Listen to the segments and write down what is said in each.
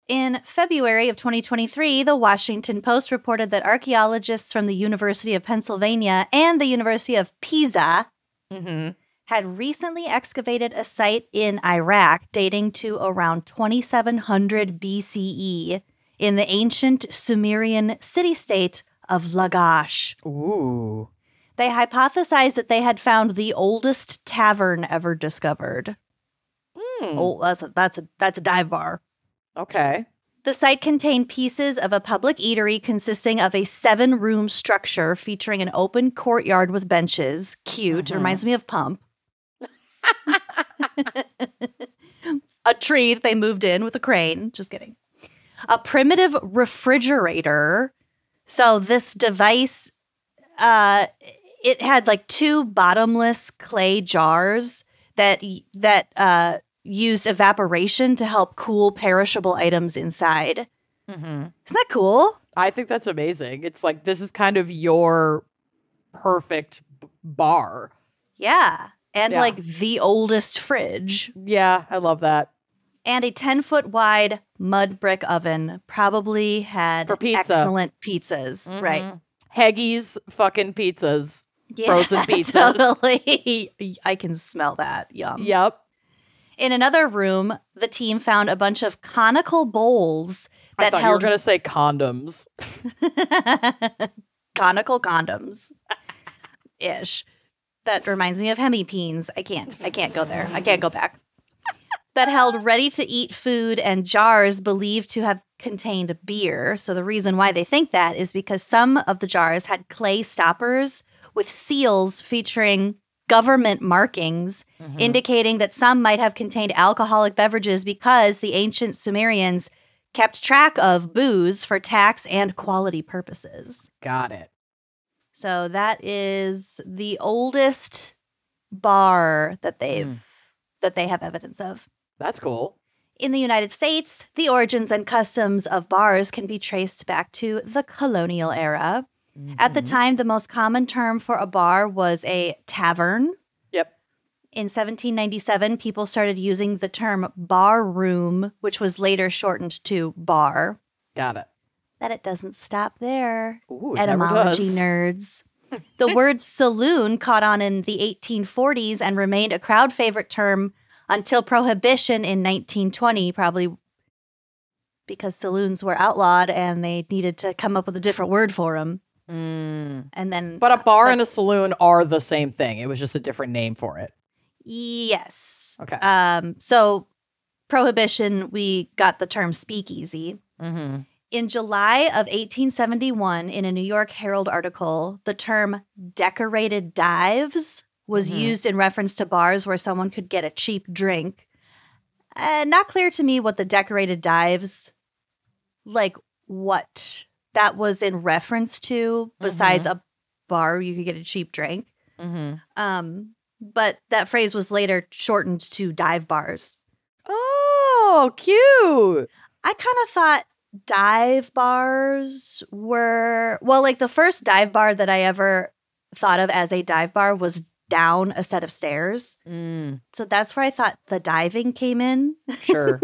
In February of 2023, the Washington Post reported that archaeologists from the University of Pennsylvania and the University of Pisa had recently excavated a site in Iraq dating to around 2700 BCE in the ancient Sumerian city-state of Lagash. Ooh. They hypothesized that they had found the oldest tavern ever discovered. Oh, that's a dive bar. Okay. The site contained pieces of a public eatery consisting of a 7-room structure featuring an open courtyard with benches. Cute. It reminds me of Pump. A tree that they moved in with a crane. Just kidding. A primitive refrigerator. So this device, it had like 2 bottomless clay jars that used evaporation to help cool perishable items inside. Isn't that cool? I think that's amazing. It's like, this is kind of your perfect bar. Yeah. And like the oldest fridge. Yeah, I love that. And a 10-foot wide mud brick oven probably had For pizza. Excellent pizzas. Right. Heggy's fucking pizzas. Yeah, Frozen pizzas. Totally. I can smell that. Yum. Yep. In another room, the team found a bunch of conical bowls that I thought you were going to say condoms. Conical condoms. Ish. That reminds me of hemipenes. I can't go there. I can't go back. That held ready-to-eat food and jars believed to have contained beer. So the reason why they think that is because some of the jars had clay stoppers with seals featuring government markings indicating that some might have contained alcoholic beverages because the ancient Sumerians kept track of booze for tax and quality purposes. Got it. So that is the oldest bar that they have evidence of. That's cool. In the United States, the origins and customs of bars can be traced back to the colonial era. At the time, the most common term for a bar was a tavern. Yep. In 1797, people started using the term bar room, which was later shortened to bar. Got it. That it doesn't stop there. Ooh, it Etymology never nerds. does. The word saloon caught on in the 1840s and remained a crowd favorite term until Prohibition in 1920, probably because saloons were outlawed and they needed to come up with a different word for them. And then, But a bar and a saloon are the same thing. It was just a different name for it. Yes. Okay. So Prohibition, we got the term speakeasy. In July of 1871, in a New York Herald article, the term decorated dives was used in reference to bars where someone could get a cheap drink. Not clear to me what the decorated dives, like what that was in reference to, besides a bar you could get a cheap drink. But that phrase was later shortened to dive bars. Oh, cute. I kind of thought dive bars were, well, like the first dive bar that I ever thought of as a dive bar was down a set of stairs. So that's where I thought the diving came in. Sure.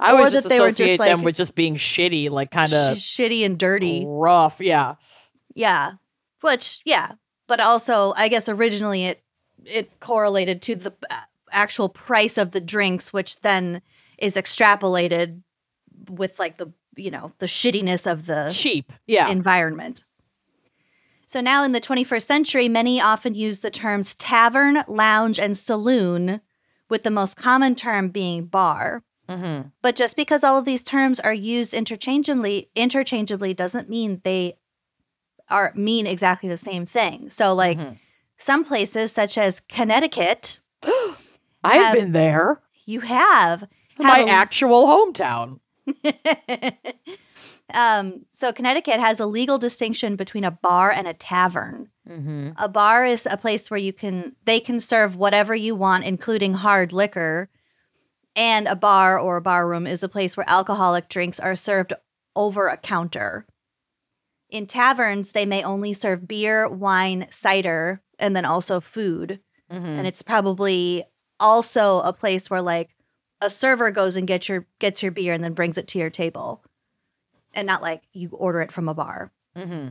I always just associate them with just being shitty, like kind of shitty and dirty. Rough, yeah. Yeah. Which, yeah. But also, I guess originally it correlated to the actual price of the drinks, which then is extrapolated with like the, you know, the shittiness of the cheap environment. So now in the 21st century, many often use the terms tavern, lounge, and saloon, with the most common term being bar. But just because all of these terms are used interchangeably doesn't mean they mean exactly the same thing. So like some places such as Connecticut. I've been there. You have. My actual hometown. So Connecticut has a legal distinction between a bar and a tavern. A bar is a place where they can serve whatever you want, including hard liquor. And a bar or a bar room is a place where alcoholic drinks are served over a counter. In taverns, they may only serve beer, wine, cider, and then also food. And it's probably also a place where like a server goes and gets your beer and then brings it to your table, and not like you order it from a bar. Mm-hmm.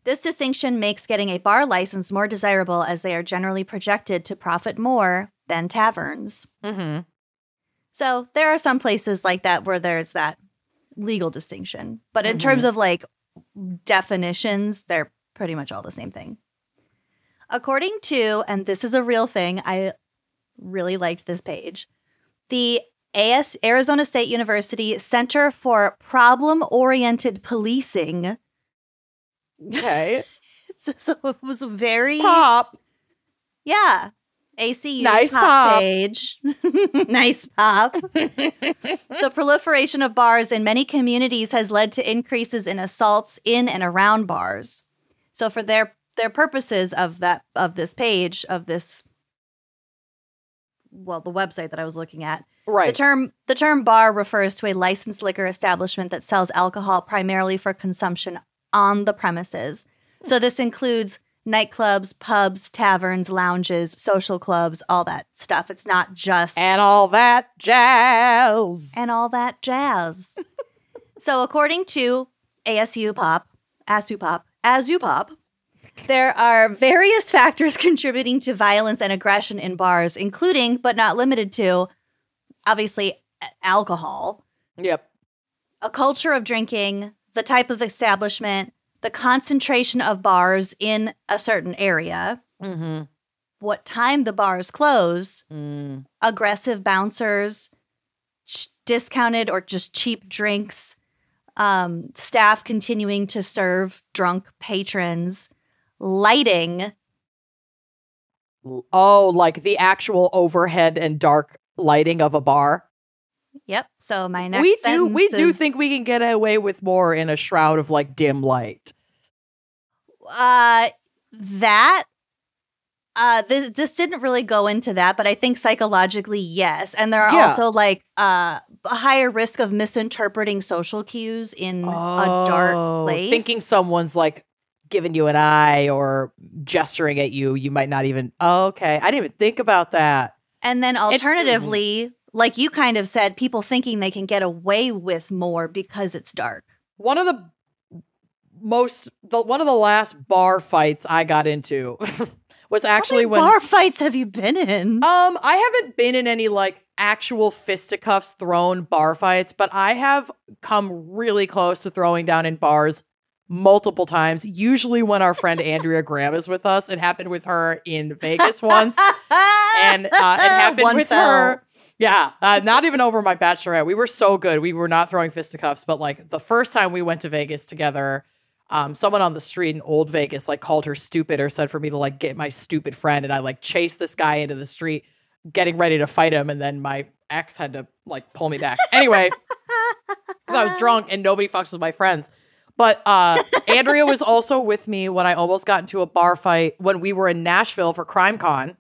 This distinction makes getting a bar license more desirable, as they are generally projected to profit more than taverns. Mm-hmm. So there are some places like that where there's that legal distinction. But in terms of like definitions, they're pretty much all the same thing. According to, and this is a real thing, I really liked this page, the Arizona State University Center for Problem-Oriented Policing. Okay. So it was very... Pop. Yeah. ACU's nice pop page. Nice pop. The proliferation of bars in many communities has led to increases in assaults in and around bars. So for their purposes of this page, the website that I was looking at, right. The term bar refers to a licensed liquor establishment that sells alcohol primarily for consumption on the premises. So this includes nightclubs, pubs, taverns, lounges, social clubs, all that stuff. It's not just... And all that jazz. So according to ASU Pop, there are various factors contributing to violence and aggression in bars, including, but not limited to, obviously, alcohol. Yep. A culture of drinking, the type of establishment, the concentration of bars in a certain area, what time the bars close, aggressive bouncers, discounted or just cheap drinks, staff continuing to serve drunk patrons, lighting. Oh, like the actual overhead and dark lighting of a bar. Yep. So my next we do think we can get away with more in a shroud of like dim light. This didn't really go into that, but I think psychologically, yes. And there are also like a higher risk of misinterpreting social cues in a dark place. Thinking someone's like giving you an eye or gesturing at you, you might not even. Oh, okay, I didn't even think about that. And then alternatively, like you kind of said, people thinking they can get away with more because it's dark. One of the last bar fights I got into was actually How many bar fights have you been in? I haven't been in any like actual fisticuffs thrown bar fights, but I have come really close to throwing down in bars multiple times, usually when our friend Andrea Graham is with us. It happened with her in Vegas once. And it happened with her. Yeah, not even over my bachelorette. We were so good. We were not throwing fisticuffs, but like the first time we went to Vegas together, someone on the street in Old Vegas like called her stupid or said for me to like get my stupid friend, and I like chased this guy into the street getting ready to fight him, and then my ex had to like pull me back. Anyway, because I was drunk and nobody fucks with my friends. But Andrea was also with me when I almost got into a bar fight when we were in Nashville for CrimeCon.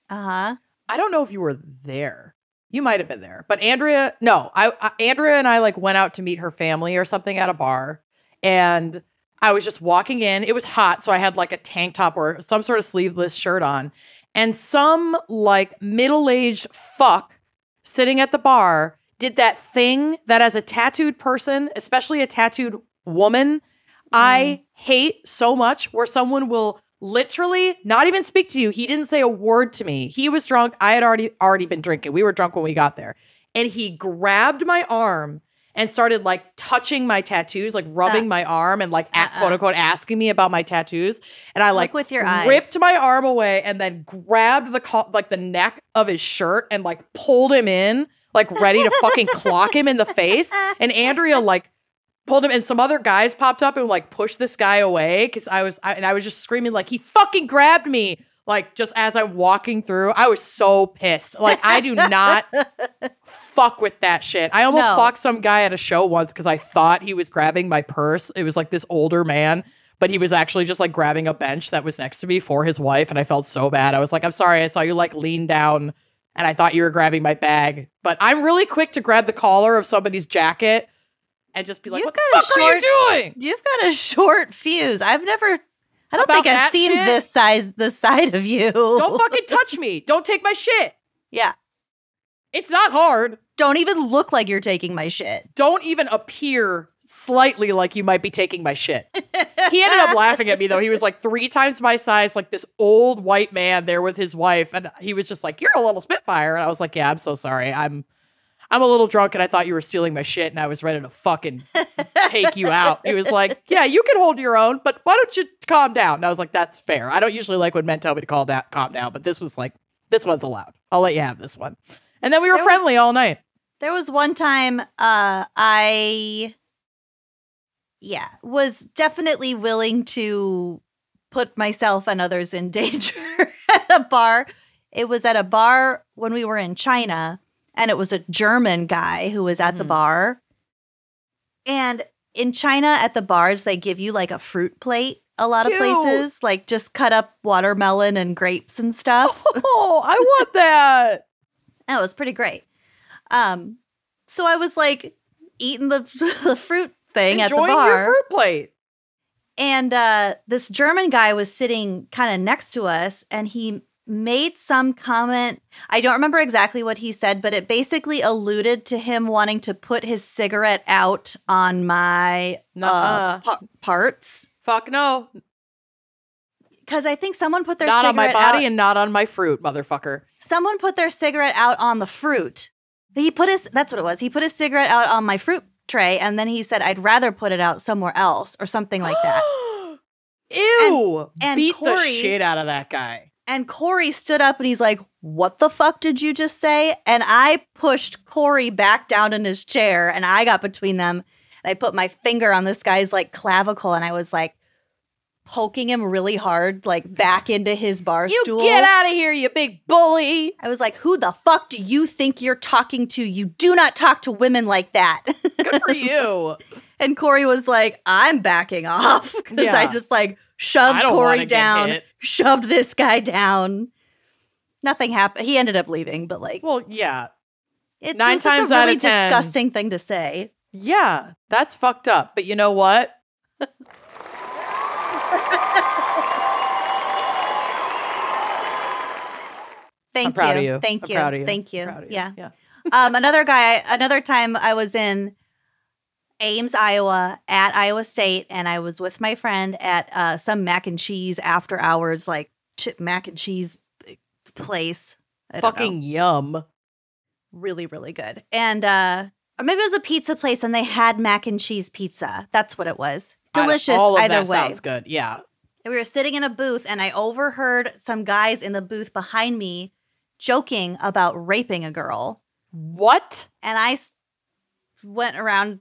Uh-huh. I don't know if you were there. You might have been there. But Andrea and I like went out to meet her family or something at a bar. And I was just walking in. It was hot, so I had like a tank top or some sort of sleeveless shirt on. And some like middle-aged fuck sitting at the bar did that thing that as a tattooed person, especially a tattooed woman, I hate so much, where someone will literally not even speak to you. He didn't say a word to me. He was drunk. I had already been drinking. We were drunk when we got there. And he grabbed my arm and started like touching my tattoos, like rubbing my arm and like quote unquote asking me about my tattoos. And I like with your eyes. Ripped my arm away and then grabbed the neck of his shirt and like pulled him in, like ready to fucking clock him in the face. And Andrea like pulled him, and some other guys popped up and like pushed this guy away because I was just screaming like, he fucking grabbed me. Like just as I'm walking through, I was so pissed. Like I do not fuck with that shit. I almost clocked some guy at a show once because I thought he was grabbing my purse. It was like this older man, but he was actually just like grabbing a bench that was next to me for his wife. And I felt so bad. I was like, I'm sorry. I saw you like lean down and I thought you were grabbing my bag. But I'm really quick to grab the collar of somebody's jacket and just be like, what the fuck are you doing? You've got a short fuse. I don't think I've seen this side of you. Don't fucking touch me. Don't take my shit. Yeah. It's not hard. Don't even look like you're taking my shit. Don't even appear slightly like you might be taking my shit. He ended up laughing at me, though. He was like 3 times my size, like this old white man there with his wife. And he was just like, you're a little Spitfire. And I was like, yeah, I'm so sorry. I'm a little drunk and I thought you were stealing my shit and I was ready to fucking take you out. He was like, yeah, you can hold your own, but why don't you calm down? And I was like, that's fair. I don't usually like when men tell me to calm down, but this was like, this one's allowed. I'll let you have this one. And then we were friendly all night. There was one time I was definitely willing to put myself and others in danger at a bar. It was at a bar when we were in China, and it was a German guy who was at the bar. And in China, at the bars, they give you like a fruit plate a lot of places, like just cut up watermelon and grapes and stuff. Oh, I want that. That was pretty great. So I was like eating the fruit thing at the bar. Enjoying your fruit plate. And this German guy was sitting kind of next to us, and he made some comment. I don't remember exactly what he said, but it basically alluded to him wanting to put his cigarette out on my parts. Fuck no. Because I think someone put their cigarette out. Not on my body out, and not on my fruit, motherfucker. Someone put their cigarette out on the fruit. That's what it was. He put his cigarette out on my fruit tray, and then he said, I'd rather put it out somewhere else or something like that. Ew. And beat Corey, the shit out of that guy. And Corey stood up and he's like, what the fuck did you just say? And I pushed Corey back down in his chair, and I got between them. And I put my finger on this guy's like clavicle, and I was like poking him really hard, like back into his bar stool. You get out of here, you big bully. I was like, who the fuck do you think you're talking to? You do not talk to women like that. Good for you. And Corey was like, I'm backing off. Because I just like shoved Corey down, shoved this guy down. Nothing happened. He ended up leaving, but like. Well, yeah. It's 9 times out of 10. Disgusting thing to say. Yeah, that's fucked up. But you know what? Thank I'm proud of you. Thank I'm you. Proud of you. Thank you. Proud of you. Yeah. Another time I was in Ames, Iowa at Iowa State, and I was with my friend at some mac and cheese after hours, like mac and cheese place. Fucking yum. Really, really good. And or maybe it was a pizza place and they had mac and cheese pizza. That's what it was. Delicious either way. Sounds good. Yeah. And we were sitting in a booth, and I overheard some guys in the booth behind me joking about raping a girl. What? And I went around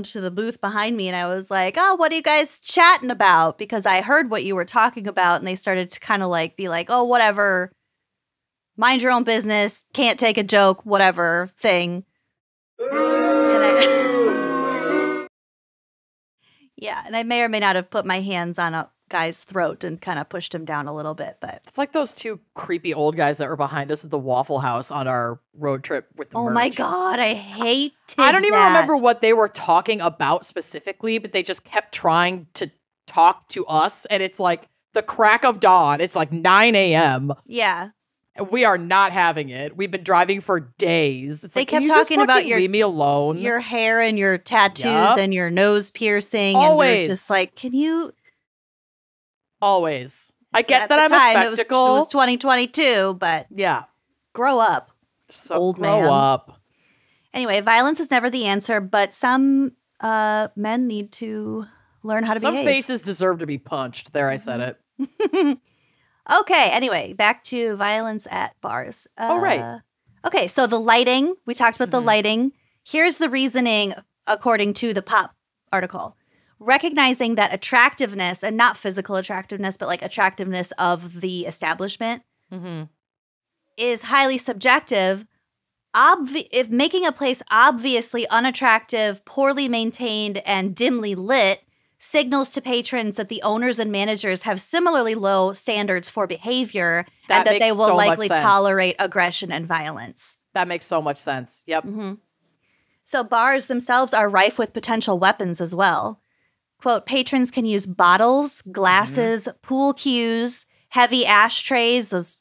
to the booth behind me, and I was like, oh, what are you guys chatting about? Because I heard what you were talking about, and they started to kind of like be like, oh, whatever, mind your own business, can't take a joke, whatever thing. And I may or may not have put my hands on a guy's throat and kind of pushed him down a little bit, but it's like those 2 creepy old guys that were behind us at the Waffle House on our road trip with the merch. My God, I hated I don't even remember what they were talking about specifically, but they just kept trying to talk to us, and it's like the crack of dawn. It's like 9 a.m. Yeah. And we are not having it. We've been driving for days. It's they like, kept talking about leave me alone. Your hair and your tattoos and your nose piercing. Always. And we're just like, can you? Always. I get that I'm a spectacle. It was 2022, but yeah, grow up, so old grow man. up. Anyway, violence is never the answer, but some men need to learn how to behave. Some faces deserve to be punched. There, I said it. Okay, anyway, back to violence at bars. Oh, right. Okay, so the lighting. We talked about the lighting. Here's the reasoning according to the Pop article. Recognizing that attractiveness, and not physical attractiveness, but like attractiveness of the establishment, is highly subjective. If making a place obviously unattractive, poorly maintained, and dimly lit signals to patrons that the owners and managers have similarly low standards for behavior and that they will likely tolerate aggression and violence. That makes so much sense. Yep. So bars themselves are rife with potential weapons as well. Quote, patrons can use bottles, glasses, pool cues, heavy ashtrays, those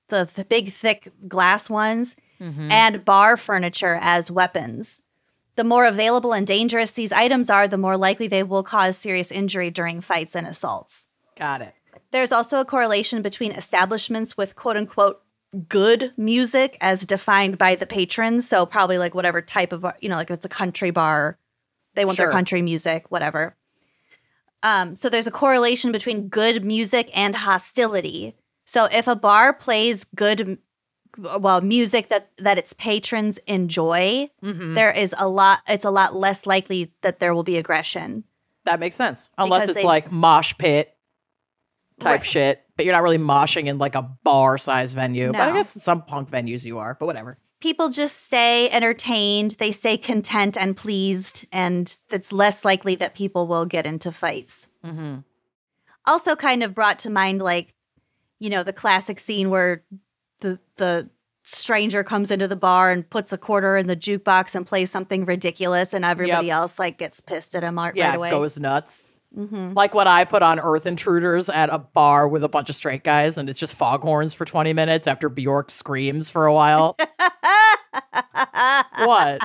the big, thick glass ones, and bar furniture as weapons. The more available and dangerous these items are, the more likely they will cause serious injury during fights and assaults. Got it. There's also a correlation between establishments with quote-unquote good music as defined by the patrons. So probably like whatever type of, like if it's a country bar, they want their country music, whatever. So there's a correlation between good music and hostility. So if a bar plays good music that its patrons enjoy, it's a lot less likely that there will be aggression. That makes sense. Unless it's like mosh pit type shit, but you're not really moshing in like a bar-sized venue. No. But I guess in some punk venues you are, but whatever. People just stay entertained, they stay content and pleased, and it's less likely that people will get into fights. Also kind of brought to mind like, the classic scene where the stranger comes into the bar and puts a quarter in the jukebox and plays something ridiculous, and everybody else like gets pissed at him right away. Goes nuts. Like when I put on Earth Intruders at a bar with a bunch of straight guys, and it's just foghorns for 20 minutes after Bjork screams for a while. What?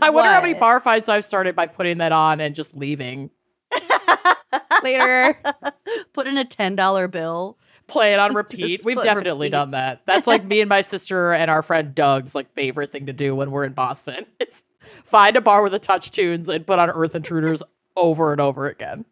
I wonder how many bar fights I've started by putting that on and just leaving. Later. Put in a $10 bill. Play it on repeat. We've definitely done that. That's like me and my sister and our friend Doug's like favorite thing to do when we're in Boston. It's find a bar with the touch tunes and put on Earth Intruders over and over again.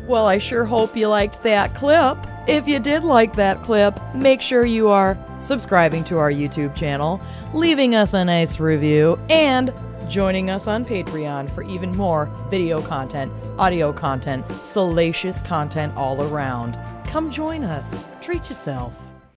Well, I sure hope you liked that clip. If you did like that clip, make sure you are subscribing to our YouTube channel, leaving us a nice review, and joining us on Patreon for even more video content, audio content, salacious content all around. Come join us. Treat yourself.